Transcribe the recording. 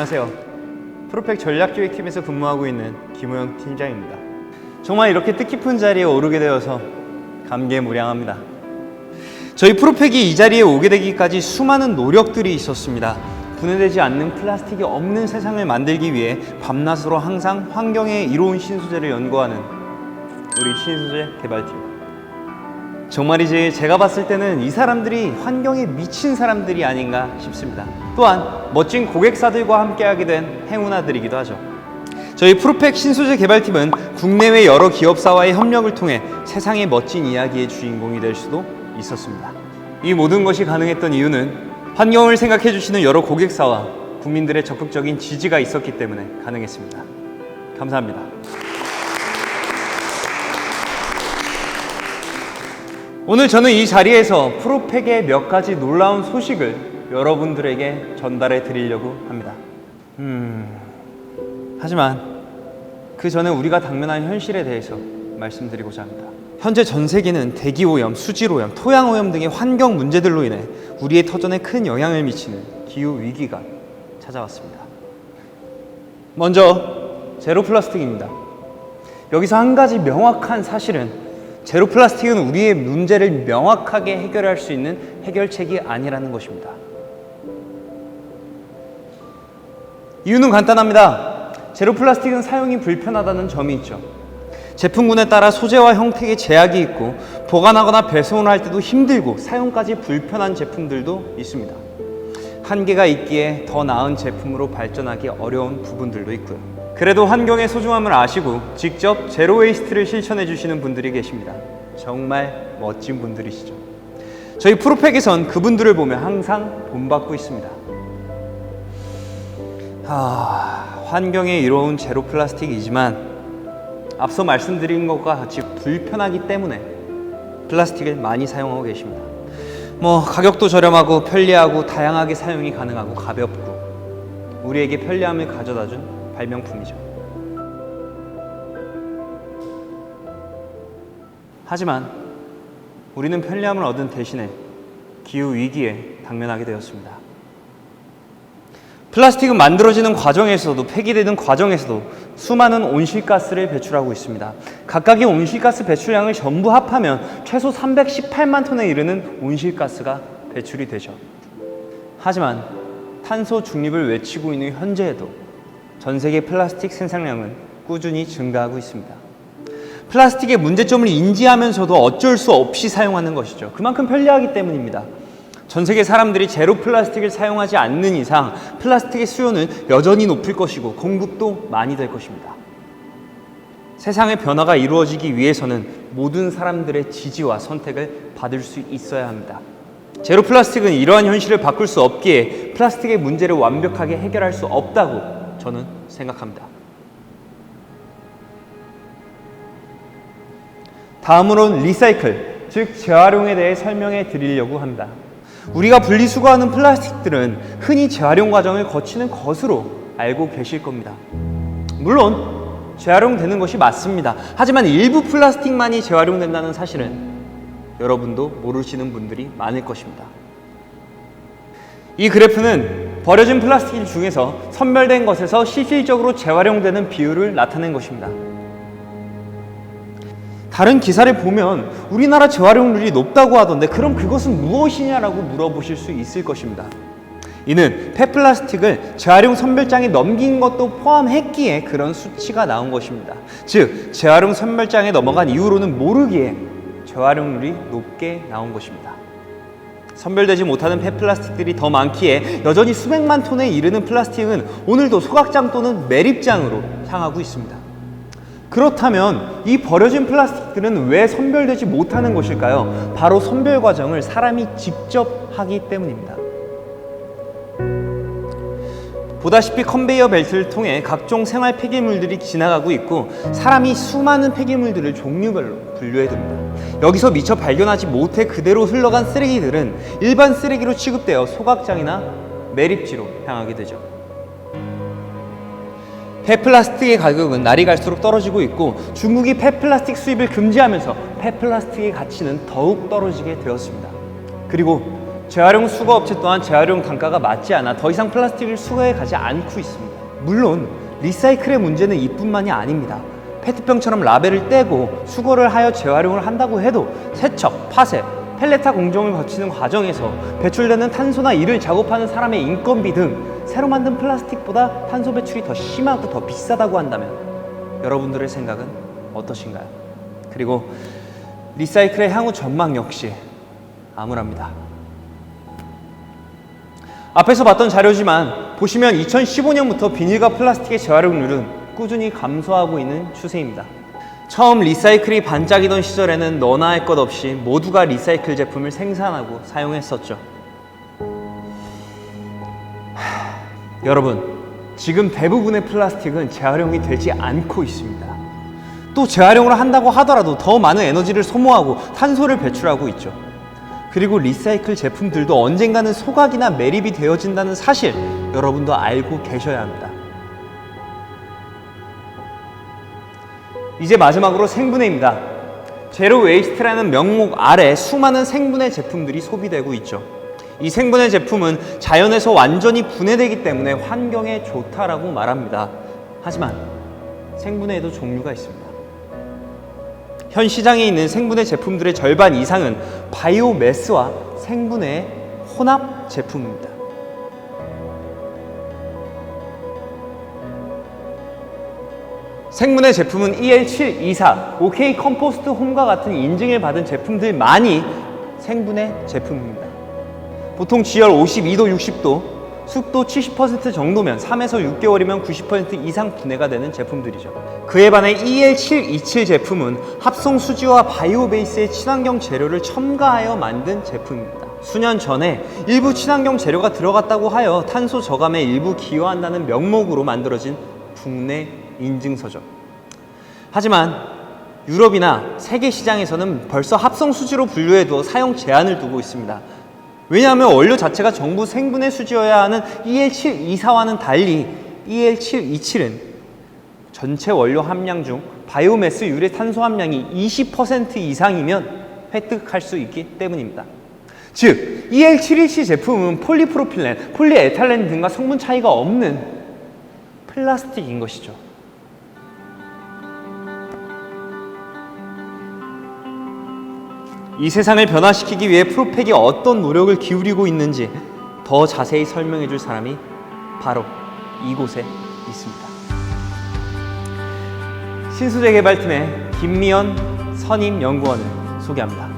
안녕하세요. 프로팩 전략기획팀에서 근무하고 있는 김호영 팀장입니다. 정말 이렇게 뜻깊은 자리에 오르게 되어서 감개무량합니다. 저희 프로팩이 이 자리에 오게 되기까지 수많은 노력들이 있었습니다. 분해되지 않는 플라스틱이 없는 세상을 만들기 위해 밤낮으로 항상 환경에 이로운 신소재를 연구하는 우리 신소재 개발팀. 정말이지 제가 봤을 때는 이 사람들이 환경에 미친 사람들이 아닌가 싶습니다. 또한 멋진 고객사들과 함께하게 된 행운아들이기도 하죠. 저희 프로팩 신소재 개발팀은 국내외 여러 기업사와의 협력을 통해 세상의 멋진 이야기의 주인공이 될 수도 있었습니다. 이 모든 것이 가능했던 이유는 환경을 생각해 주시는 여러 고객사와 국민들의 적극적인 지지가 있었기 때문에 가능했습니다. 감사합니다. 오늘 저는 이 자리에서 프로팩의 몇 가지 놀라운 소식을 여러분들에게 전달해 드리려고 합니다. 하지만 그 전에 우리가 당면한 현실에 대해서 말씀드리고자 합니다. 현재 전 세계는 대기오염, 수질오염, 토양오염 등의 환경 문제들로 인해 우리의 터전에 큰 영향을 미치는 기후위기가 찾아왔습니다. 먼저 제로 플라스틱입니다. 여기서 한 가지 명확한 사실은 제로 플라스틱은 우리의 문제를 명확하게 해결할 수 있는 해결책이 아니라는 것입니다. 이유는 간단합니다. 제로 플라스틱은 사용이 불편하다는 점이 있죠. 제품군에 따라 소재와 형태에 제약이 있고 보관하거나 배송을 할 때도 힘들고 사용까지 불편한 제품들도 있습니다. 한계가 있기에 더 나은 제품으로 발전하기 어려운 부분들도 있고요. 그래도 환경의 소중함을 아시고 직접 제로 웨이스트를 실천해 주시는 분들이 계십니다. 정말 멋진 분들이시죠. 저희 프로팩에선 그분들을 보며 항상 본받고 있습니다. 환경에 이로운 제로 플라스틱이지만 앞서 말씀드린 것과 같이 불편하기 때문에 플라스틱을 많이 사용하고 계십니다. 가격도 저렴하고 편리하고 다양하게 사용이 가능하고 가볍고 우리에게 편리함을 가져다준 발명품이죠. 하지만 우리는 편리함을 얻은 대신에 기후위기에 당면하게 되었습니다. 플라스틱은 만들어지는 과정에서도 폐기되는 과정에서도 수많은 온실가스를 배출하고 있습니다. 각각의 온실가스 배출량을 전부 합하면 최소 318만 톤에 이르는 온실가스가 배출이 되죠. 하지만 탄소 중립을 외치고 있는 현재에도 전 세계 플라스틱 생산량은 꾸준히 증가하고 있습니다. 플라스틱의 문제점을 인지하면서도 어쩔 수 없이 사용하는 것이죠. 그만큼 편리하기 때문입니다. 전 세계 사람들이 제로 플라스틱을 사용하지 않는 이상 플라스틱의 수요는 여전히 높을 것이고 공급도 많이 될 것입니다. 세상의 변화가 이루어지기 위해서는 모든 사람들의 지지와 선택을 받을 수 있어야 합니다. 제로 플라스틱은 이러한 현실을 바꿀 수 없기에 플라스틱의 문제를 완벽하게 해결할 수 없다고 저는 생각합니다. 다음으로는 리사이클, 즉 재활용에 대해 설명해 드리려고 합니다. 우리가 분리수거하는 플라스틱들은 흔히 재활용 과정을 거치는 것으로 알고 계실 겁니다. 물론 재활용되는 것이 맞습니다. 하지만 일부 플라스틱만이 재활용된다는 사실은 여러분도 모르시는 분들이 많을 것입니다. 이 그래프는 버려진 플라스틱 중에서 선별된 것에서 실질적으로 재활용되는 비율을 나타낸 것입니다. 다른 기사를 보면 우리나라 재활용률이 높다고 하던데 그럼 그것은 무엇이냐라고 물어보실 수 있을 것입니다. 이는 폐플라스틱을 재활용 선별장에 넘긴 것도 포함했기에 그런 수치가 나온 것입니다. 즉 재활용 선별장에 넘어간 이후로는 모르기에 재활용률이 높게 나온 것입니다. 선별되지 못하는 폐플라스틱들이 더 많기에 여전히 수백만 톤에 이르는 플라스틱은 오늘도 소각장 또는 매립장으로 향하고 있습니다. 그렇다면 이 버려진 플라스틱들은 왜 선별되지 못하는 것일까요? 바로 선별 과정을 사람이 직접 하기 때문입니다. 보다시피 컨베이어 벨트를 통해 각종 생활 폐기물들이 지나가고 있고 사람이 수많은 폐기물들을 종류별로 분류해둡니다. 여기서 미처 발견하지 못해 그대로 흘러간 쓰레기들은 일반 쓰레기로 취급되어 소각장이나 매립지로 향하게 되죠. 폐플라스틱의 가격은 날이 갈수록 떨어지고 있고 중국이 폐플라스틱 수입을 금지하면서 폐플라스틱의 가치는 더욱 떨어지게 되었습니다. 그리고 재활용 수거업체 또한 재활용 단가가 맞지 않아 더 이상 플라스틱을 수거해 가지 않고 있습니다. 물론 리사이클의 문제는 이뿐만이 아닙니다. 페트병처럼 라벨을 떼고 수거를 하여 재활용을 한다고 해도 세척, 파쇄, 펠레타 공정을 거치는 과정에서 배출되는 탄소나 이를 작업하는 사람의 인건비 등 새로 만든 플라스틱보다 탄소 배출이 더 심하고 더 비싸다고 한다면 여러분들의 생각은 어떠신가요? 그리고 리사이클의 향후 전망 역시 암울합니다. 앞에서 봤던 자료지만 보시면 2015년부터 비닐과 플라스틱의 재활용률은 꾸준히 감소하고 있는 추세입니다. 처음 리사이클이 반짝이던 시절에는 너나 할 것 없이 모두가 리사이클 제품을 생산하고 사용했었죠. 여러분, 지금 대부분의 플라스틱은 재활용이 되지 않고 있습니다. 또 재활용을 한다고 하더라도 더 많은 에너지를 소모하고 탄소를 배출하고 있죠. 그리고 리사이클 제품들도 언젠가는 소각이나 매립이 되어진다는 사실 여러분도 알고 계셔야 합니다. 이제 마지막으로 생분해입니다. 제로 웨이스트라는 명목 아래 수많은 생분해 제품들이 소비되고 있죠. 이 생분해 제품은 자연에서 완전히 분해되기 때문에 환경에 좋다라고 말합니다. 하지만 생분해에도 종류가 있습니다. 현 시장에 있는 생분해 제품들의 절반 이상은 바이오매스와 생분해의 혼합 제품입니다. 생분해 제품은 EL724, OK 컴포스트 홈과 같은 인증을 받은 제품들만이 생분해 제품입니다. 보통 지열 52도, 60도, 습도 70% 정도면 3에서 6개월이면 90% 이상 분해가 되는 제품들이죠. 그에 반해 EL727 제품은 합성 수지와 바이오 베이스의 친환경 재료를 첨가하여 만든 제품입니다. 수년 전에 일부 친환경 재료가 들어갔다고 하여 탄소 저감에 일부 기여한다는 명목으로 만들어진 국내 인증서죠. 하지만 유럽이나 세계 시장에서는 벌써 합성 수지로 분류해두어 사용 제한을 두고 있습니다. 왜냐하면 원료 자체가 전부 생분해 수지여야 하는 EL724와는 달리 EL727은 전체 원료 함량 중 바이오매스 유래 탄소 함량이 20% 이상이면 획득할 수 있기 때문입니다. 즉, EL727 제품은 폴리프로필렌, 폴리에탈렌 등과 성분 차이가 없는 플라스틱인 것이죠. 이 세상을 변화시키기 위해 프로팩이 어떤 노력을 기울이고 있는지 더 자세히 설명해 줄 사람이 바로 이곳에 있습니다. 신소재개발팀의 김미연 선임연구원을 소개합니다.